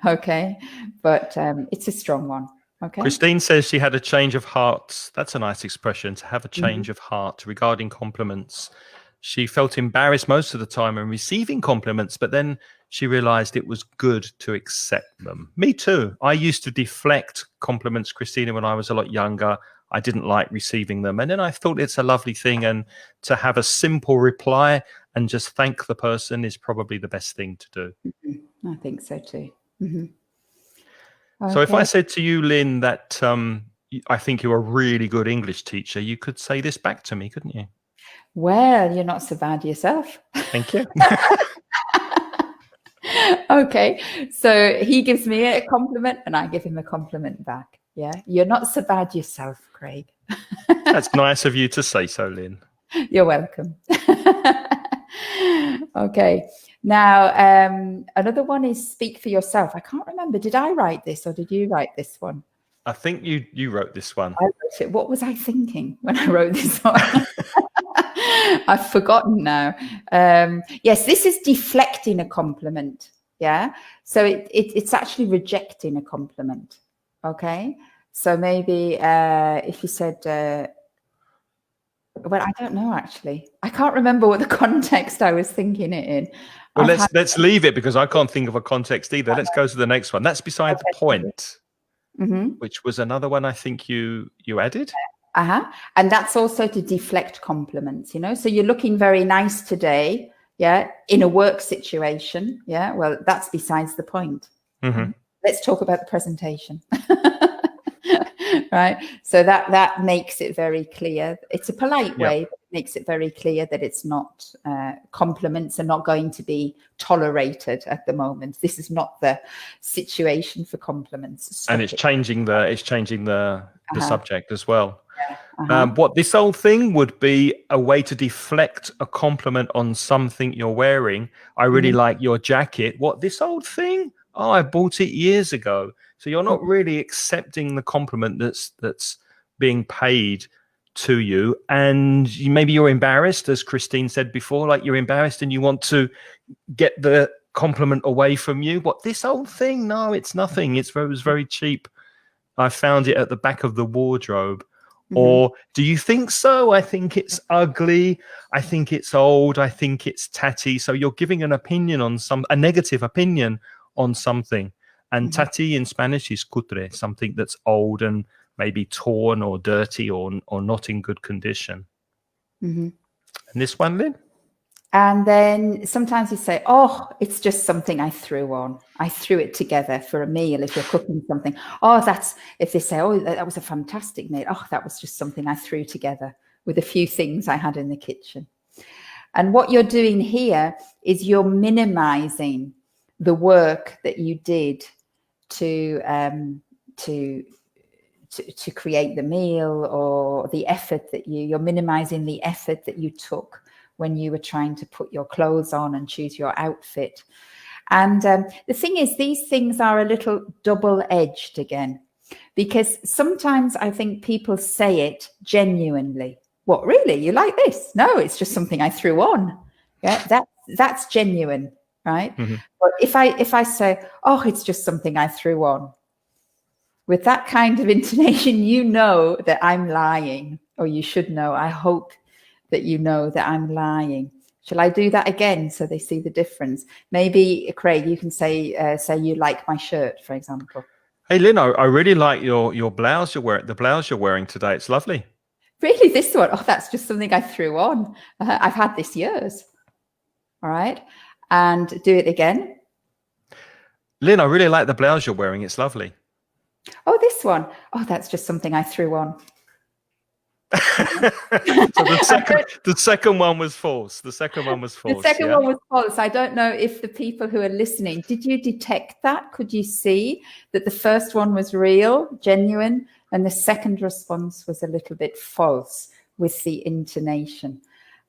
Okay. But it's a strong one. Okay. Christine says she had a change of heart. That's a nice expression, to have a change of heart regarding compliments. She felt embarrassed most of the time in receiving compliments, but then she realized it was good to accept them. Me too. I used to deflect compliments, Christina, when I was a lot younger. I didn't like receiving them. And then I thought it's a lovely thing. And to have a simple reply and just thank the person is probably the best thing to do. I think so too. So if I Okay. said to you, Lynn, that I think you're a really good English teacher, you could say this back to me, couldn't you? Well, you're not so bad yourself. Thank you. Okay. So he gives me a compliment and I give him a compliment back. Yeah. You're not so bad yourself, Craig. That's nice of you to say so, Lynn. You're welcome. Okay. Now, another one is speak for yourself. I can't remember. Did I write this or did you write this one? I think you wrote this one. I wrote it. What was I thinking when I wrote this one? I've forgotten now. Yes, this is deflecting a compliment. Yeah. So it's actually rejecting a compliment. Okay. So maybe if you said, well, I don't know, actually. I can't remember what the context I was thinking it in. Well, let's leave it because I can't think of a context either. Let's go to the next one. That's beside the point, which was another one I think you added. And that's also to deflect compliments, so you're looking very nice today, in a work situation. Well, that's besides the point. Let's talk about the presentation. Right, so that makes it very clear. It's a polite way, but it makes it very clear that it's not, compliments are not going to be tolerated at the moment. This is not the situation for compliments. And it's changing the subject as well. What this old thing would be a way to deflect a compliment on something you're wearing. I really like your jacket. What, this old thing? Oh, I bought it years ago. So you're not really accepting the compliment that's being paid to you. And maybe you're embarrassed, as Christine said before, like you're embarrassed and you want to get the compliment away from you. What, this old thing? No, it's nothing. It was very cheap. I found it at the back of the wardrobe. Or do you think so? I think it's ugly. I think it's old. I think it's tatty. So you're giving an opinion on a negative opinion on something. And tatty in Spanish is cutre, something that's old and maybe torn or dirty or not in good condition. And this one, Lynn? And then sometimes you say, oh, it's just something I threw on. I threw it together for a meal. If you're cooking something, if they say, oh, that was a fantastic meal. Oh, that was just something I threw together with a few things I had in the kitchen. And what you're doing here is you're minimizing the work that you did to create the meal, or the effort that you're minimizing the effort that you took when you were trying to put your clothes on and choose your outfit. And the thing is, these things are a little double-edged again, because sometimes I think people say it genuinely. What, really? You like this? No, it's just something I threw on. Yeah, that's genuine, right? But if I say, oh, it's just something I threw on, with that kind of intonation, you know that I'm lying, or you should know. I hope that you know that I'm lying. Shall I do that again so they see the difference? Maybe, Craig, you can say you like my shirt, for example. Hey, Lynn, I really like your blouse you're wearing. The blouse you're wearing today, it's lovely. Really, this one? Oh, that's just something I threw on. I've had this years. All right, and do it again. Lynn, I really like the blouse you're wearing. It's lovely. Oh, this one. Oh, that's just something I threw on. So the second one was false. The second one was false. The second one was false. I don't know if the people who are listening, did you detect that? Could you see that the first one was real, genuine, and the second response was a little bit false with the intonation?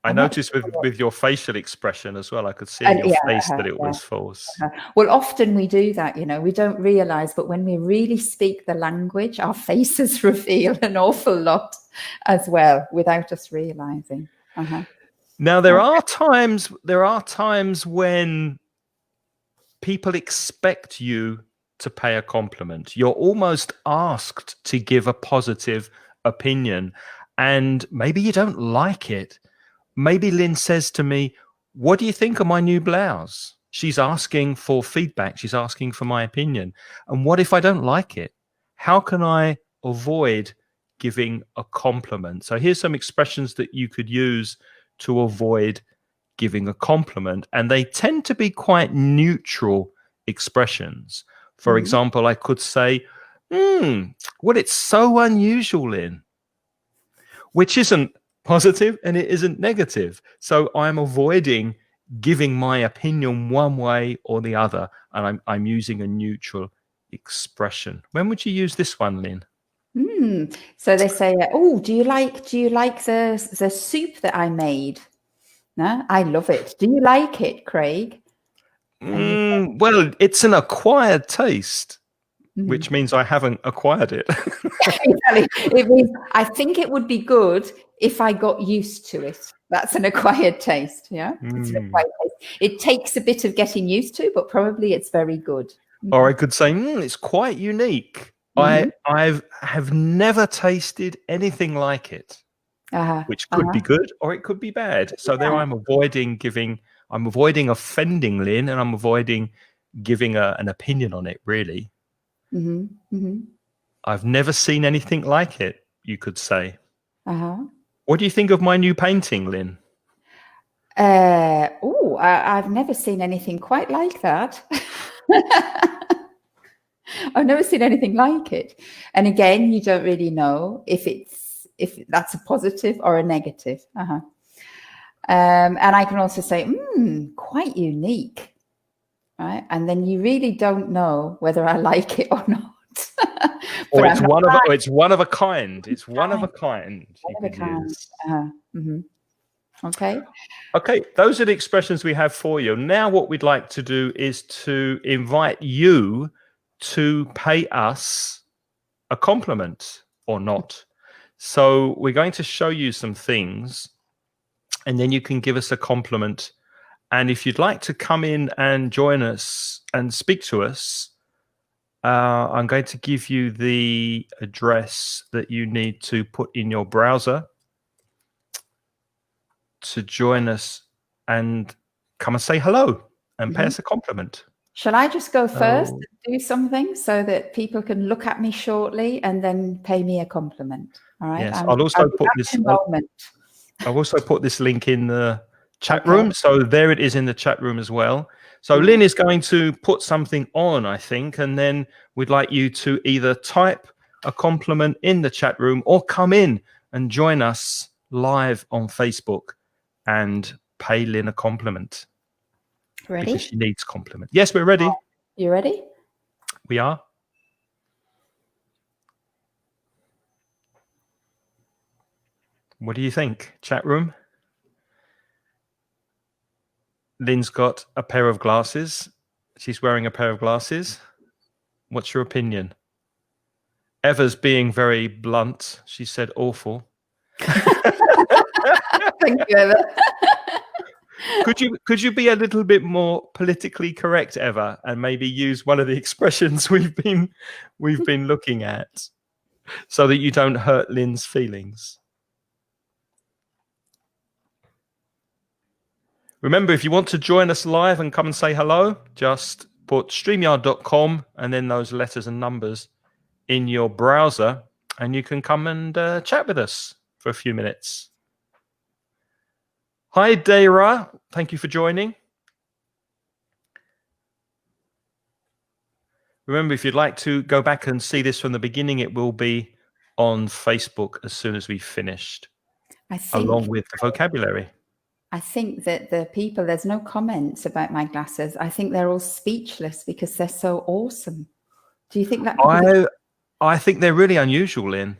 I noticed with your facial expression as well. I could see in your face that it was false. Well, often we do that, we don't realize, but when we really speak the language, our faces reveal an awful lot as well without us realizing. Now, there are times when people expect you to pay a compliment. You're almost asked to give a positive opinion, and maybe you don't like it. Maybe Lynn says to me, what do you think of my new blouse? She's asking for feedback. She's asking for my opinion. And what if I don't like it? How can I avoid giving a compliment? So here's some expressions that you could use to avoid giving a compliment. And they tend to be quite neutral expressions. For example, I could say, well, it's so unusual, Lynn, which isn't positive and it isn't negative. So I'm avoiding giving my opinion one way or the other, and I'm using a neutral expression. When would you use this one, Lynn? So they say, "Oh, do you like the soup that I made? No, I love it. Do you like it, Craig?" Well, it's an acquired taste, which means I haven't acquired it. Exactly. It means I think it would be good if I got used to it. That's an acquired taste. Yeah, it's an acquired taste. It takes a bit of getting used to, but probably it's very good. Or I could say, it's quite unique. I have never tasted anything like it, which could be good or it could be bad. So there I'm avoiding offending Lynn, and I'm avoiding giving an opinion on it, really. I've never seen anything like it, you could say. What do you think of my new painting, Lynn? I've never seen anything quite like that. I've never seen anything like it. And again, you don't really know if that's a positive or a negative. And I can also say, quite unique, right? And then you really don't know whether I like it or not. Or it's one of a kind. It's one of a kind. Okay, those are the expressions we have for you. Now what we'd like to do is to invite you to pay us a compliment or not. So we're going to show you some things, and then you can give us a compliment. And if you'd like to come in and join us and speak to us, I'm going to give you the address that you need to put in your browser to join us and come and say hello and pay us a compliment. Shall I just go first and do something so that people can look at me shortly and then pay me a compliment? All right. Yes, I'll also put this link in the chat room. So there it is in the chat room as well. So Lynn is going to put something on, I think, and then we'd like you to either type a compliment in the chat room or come in and join us live on Facebook and pay Lynn a compliment. Ready? Because she needs compliment. Yes, we're ready. You ready? We are. What do you think, chat room? Lynn's got a pair of glasses. She's wearing a pair of glasses. What's your opinion? Eva's being very blunt. She said awful. Thank you, Eva. Could you be a little bit more politically correct, Eva, and maybe use one of the expressions we've been looking at, so that you don't hurt Lynn's feelings? Remember, if you want to join us live and come and say hello, just put StreamYard.com and then those letters and numbers in your browser, and you can come and chat with us for a few minutes. Hi, Deira. Thank you for joining. Remember, if you'd like to go back and see this from the beginning, it will be on Facebook as soon as we've finished, along with the vocabulary. I think that the people, there's no comments about my glasses. I think they're all speechless because they're so awesome. Do you think that? I think they're really unusual, Lynn.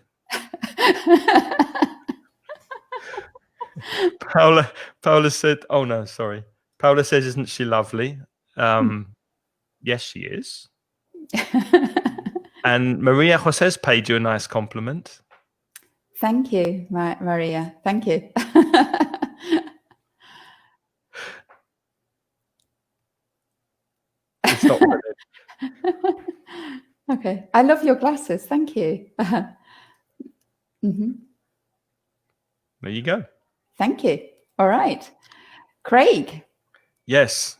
Paula said, oh no, sorry. Paula says, isn't she lovely? Yes, she is. And Maria Jose's paid you a nice compliment. Thank you, Maria. Thank you. It's not worth it. Okay. I love your glasses. Thank you. There you go. Thank you. All right. Craig. Yes.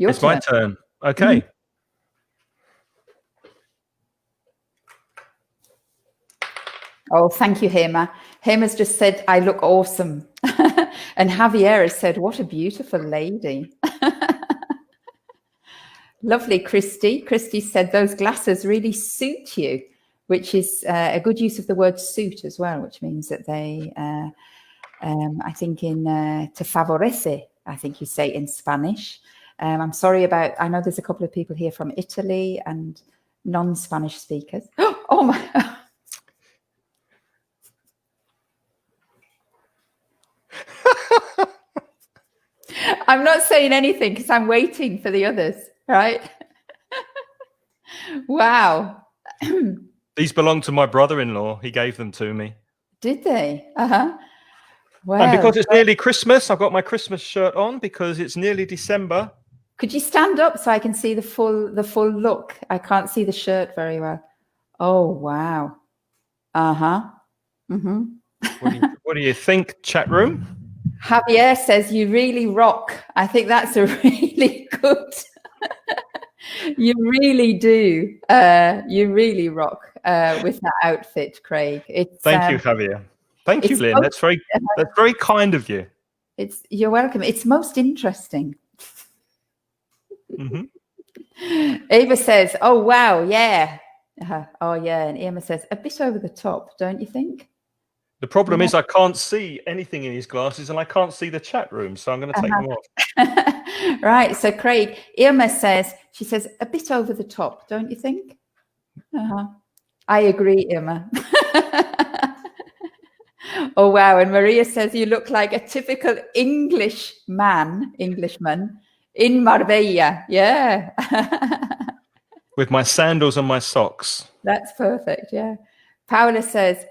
Your It's my turn. turn. Okay. Oh, thank you, Hema. Hema's just said, I look awesome. And Javier has said, what a beautiful lady. Lovely, Christy. Christy said, those glasses really suit you, which is a good use of the word suit as well, which means that they, I think in te favorece, I think you say in Spanish. I'm sorry about, I know there's a couple of people here from Italy and non-Spanish speakers. Oh my. I'm not saying anything because I'm waiting for the others, right? Wow. These belong to my brother-in-law. He gave them to me. Did they? Uh-huh. Wow. And because it's nearly Christmas, I've got my Christmas shirt on because it's nearly December. Could you stand up so I can see the full look? I can't see the shirt very well. Oh, wow. Uh-huh. Mm-hmm. What do you think, chat room? Javier says, you really rock. I think that's a really good. You really do. You really rock with that outfit, Craig. Thank you, Javier. Thank you, Lynn. That's very kind of you. You're welcome. It's most interesting. Ava says, oh, wow, yeah. Oh, yeah. And Irma says, a bit over the top, don't you think? The problem is I can't see anything in his glasses and I can't see the chat room, so I'm going to take them off. Right. So, Craig, Irma says, she says, a bit over the top, don't you think? I agree, Irma. Oh, wow. And Maria says, you look like a typical Englishman in Marbella. Yeah. With my sandals and my socks. That's perfect. Yeah. Paula says,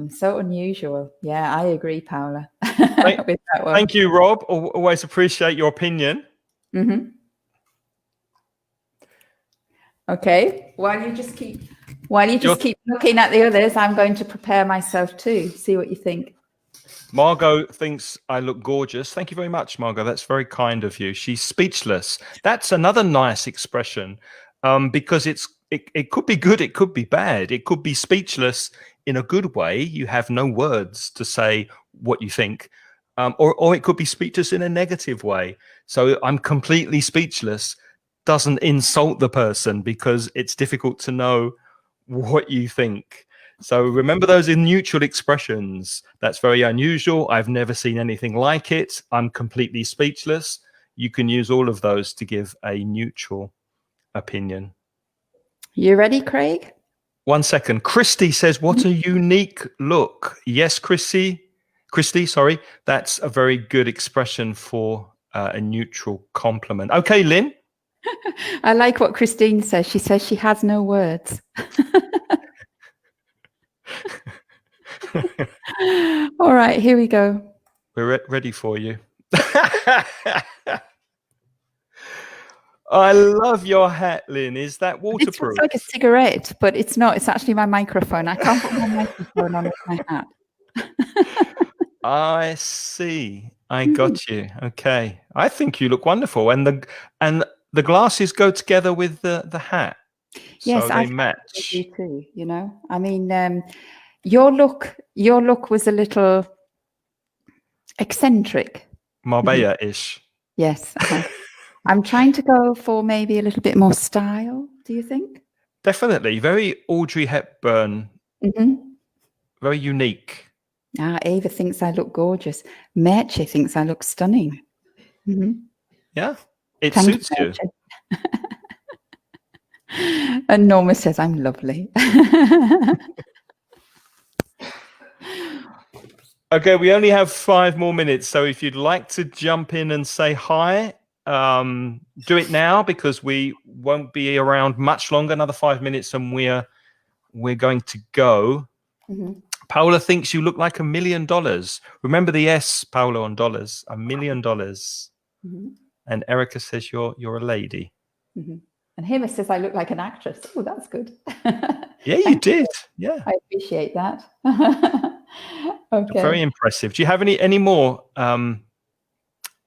so unusual. Yeah, I agree, Paula. With that one. Thank you, Rob. Always appreciate your opinion. Okay. While you just keep looking at the others, I'm going to prepare myself too. See what you think. Margot thinks I look gorgeous. Thank you very much, Margot. That's very kind of you. She's speechless. That's another nice expression, because it could be good, it could be bad. It could be speechless in a good way. You have no words to say what you think, or it could be speechless in a negative way. So I'm completely speechless doesn't insult the person because it's difficult to know what you think. So remember those in neutral expressions. That's very unusual. I've never seen anything like it. I'm completely speechless. You can use all of those to give a neutral opinion. You ready, Craig? 1 second. Christy says, what a unique look. Yes, Christy, sorry. That's a very good expression for a neutral compliment. Okay, Lynn. I like what Christine says. She says she has no words. All right, here we go. We're ready for you. I love your hat, Lynn. Is that waterproof? It looks like a cigarette, but it's not. It's actually my microphone. I can't put my microphone on with my hat. I see. I got you. Okay. I think you look wonderful. And the glasses go together with the hat. Yes, so they match. You too, you know. I mean, your look was a little eccentric. Marbella-ish. Yes. I'm trying to go for maybe a little bit more style, do you think? Definitely. Very Audrey Hepburn. Very unique. Ava thinks I look gorgeous. Merche thinks I look stunning. Yeah, it suits you. And Norma says I'm lovely. Okay, we only have 5 more minutes. So if you'd like to jump in and say hi, do it now because we won't be around much longer. Another 5 minutes and we're going to go. Paula thinks you look like $1 million. Remember the S, Paula, on dollars. $1 million. And Erica says you're a lady. And Hema says I look like an actress. Oh, that's good. Yeah, you did. Yeah, I appreciate that. Okay. Very impressive. Do you have any more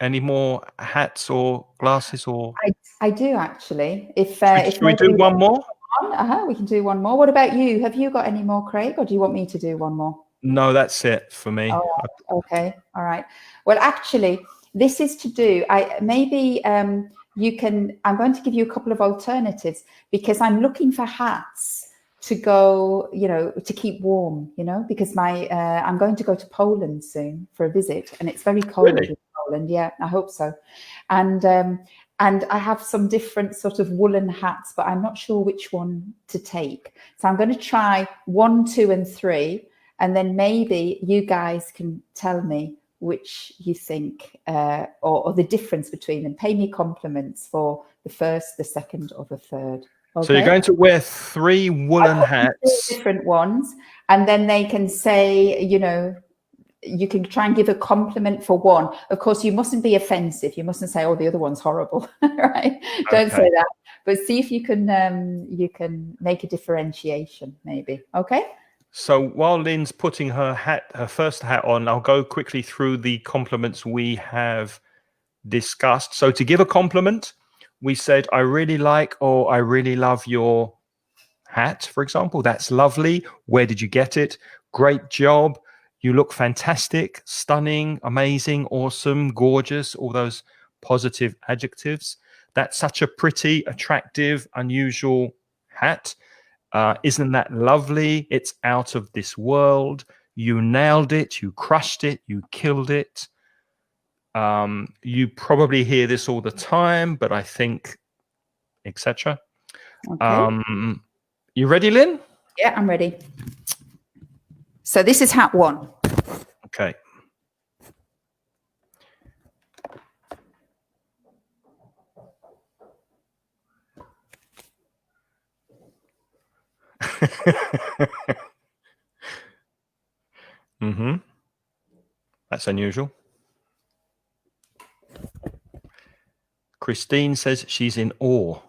Any more hats or glasses or? I do actually. If Should we do one more? we can do one more. What about you? Have you got any more, Craig, or do you want me to do one more? No, that's it for me. Oh, okay. All right. Well, actually, this is to do. You can. I'm going to give you a couple of alternatives because I'm looking for hats to go. To keep warm. Because I'm going to go to Poland soon for a visit, and it's very cold Really? in Poland. Yeah, I hope so. And I have some different sort of woolen hats, but I'm not sure which one to take. So I'm going to try 1, 2, and 3. And then maybe you guys can tell me which you think, or the difference between them. Pay me compliments for the first, the second, or the third. Okay? So you're going to wear 3 woolen hats. Different ones. And then they can say, you can try and give a compliment for one. Of course, you mustn't be offensive. You mustn't say, "Oh, the other one's horrible," right? Don't say that. But see if you can make a differentiation, maybe. Okay. So while Lynn's putting her first hat on, I'll go quickly through the compliments we have discussed. So to give a compliment, we said, "I really like," or "I really love your hat," for example. That's lovely. Where did you get it? Great job. You look fantastic, stunning, amazing, awesome, gorgeous, all those positive adjectives. That's such a pretty, attractive, unusual hat. Isn't that lovely? It's out of this world. You nailed it. You crushed it. You killed it. You probably hear this all the time, but I think, etc. Okay. You ready, Lynn? Yeah, I'm ready. So this is hat 1. Okay. That's unusual. Christine says she's in awe.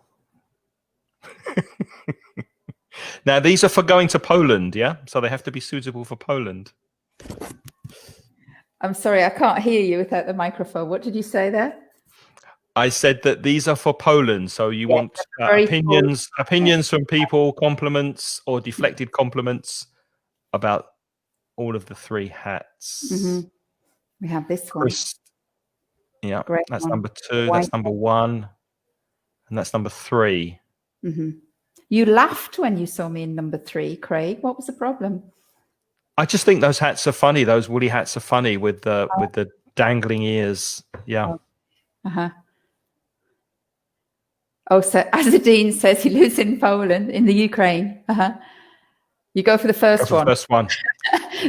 Now, these are for going to Poland, yeah? So they have to be suitable for Poland. I'm sorry, I can't hear you without the microphone. What did you say there? I said that these are for Poland. So you want opinions from people, compliments or deflected compliments about all of the 3 hats. We have this one. Yeah, Great that's one. number 2. That's number 1. And that's number 3. You laughed when you saw me in number 3, Craig. What was the problem? I just think those hats are funny. Those woolly hats are funny with the dangling ears. Yeah. Oh, so as the dean says, he lives in Poland, in the Ukraine. You go for the first one. First one.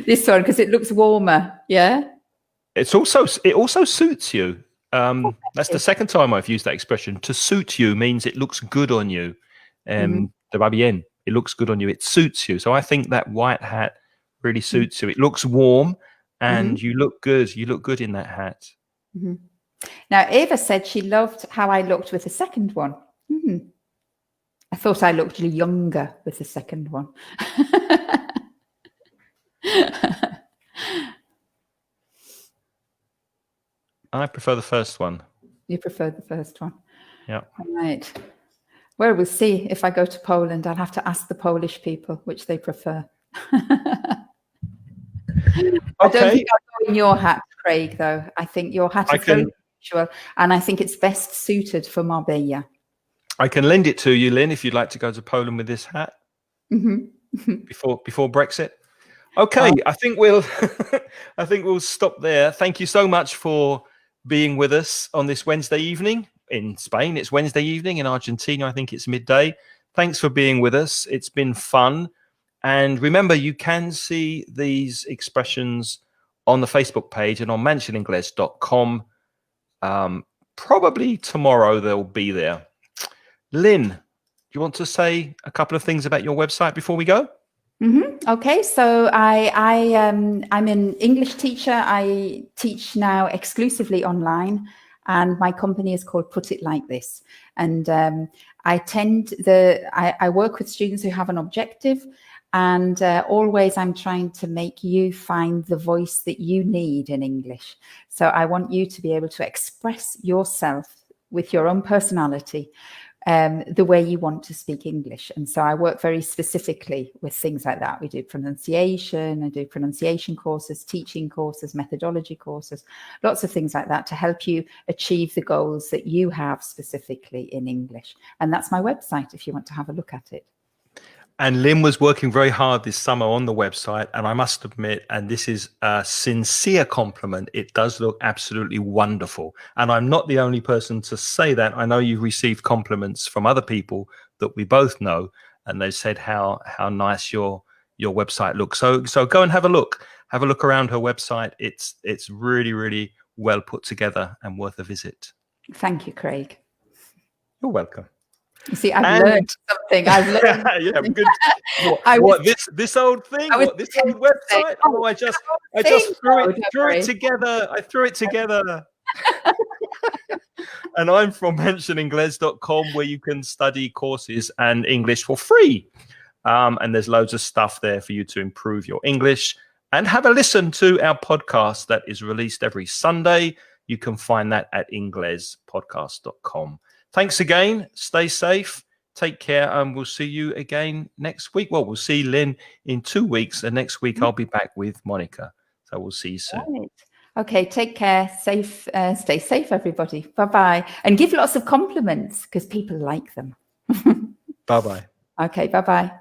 This one, because it looks warmer. Yeah. It also suits you. That's the second time I've used that expression. To suit you means it looks good on you. The va bien. It looks good on you. It suits you. So I think that white hat really suits you. It looks warm, and you look good. You look good in that hat. Now, Eva said she loved how I looked with the second one. I thought I looked younger with the second one. I prefer the first one. You prefer the first one? Yeah. All right. Well, we'll see. If I go to Poland, I'll have to ask the Polish people which they prefer. I don't think I'll go in your hat, Craig, though. I think your hat is very unusual, and I think it's best suited for Marbella. I can lend it to you, Lynn, if you'd like to go to Poland with this hat before Brexit. Okay, I think we'll stop there. Thank you so much for being with us on this Wednesday evening. In Spain, it's Wednesday evening. In Argentina, I think it's midday. Thanks for being with us. It's been fun. And remember, you can see these expressions on the Facebook page and on manchilingles.com. Probably tomorrow they'll be there. Lynn, do you want to say a couple of things about your website before we go? Okay, so I'm an English teacher. I teach now exclusively online, and my company is called Put It Like This. And I work with students who have an objective, And always I'm trying to make you find the voice that you need in English. So I want you to be able to express yourself with your own personality the way you want to speak English. And so I work very specifically with things like that. We do pronunciation, I do pronunciation courses, teaching courses, methodology courses, lots of things like that to help you achieve the goals that you have specifically in English. And that's my website if you want to have a look at it. And Lynn was working very hard this summer on the website. And I must admit, and this is a sincere compliment, it does look absolutely wonderful. And I'm not the only person to say that. I know you've received compliments from other people that we both know, and they said how nice your website looks. So go and have a look. Have a look around her website. It's really, really well put together and worth a visit. Thank you, Craig. You're welcome. You see, I've learned something. I've learned. Yeah, good. What this old thing? This old website? Oh, I just threw it together. I threw it together. And I'm from mentioningles.com, where you can study courses and English for free. And there's loads of stuff there for you to improve your English. And have a listen to our podcast that is released every Sunday. You can find that at inglespodcast.com. Thanks again. Stay safe. Take care. And we'll see you again next week. Well, we'll see Lynn in 2 weeks. And next week, I'll be back with Monica. So we'll see you soon. Right. Okay. Take care. Stay safe, everybody. Bye-bye. And give lots of compliments because people like them. Bye-bye. Okay. Bye-bye.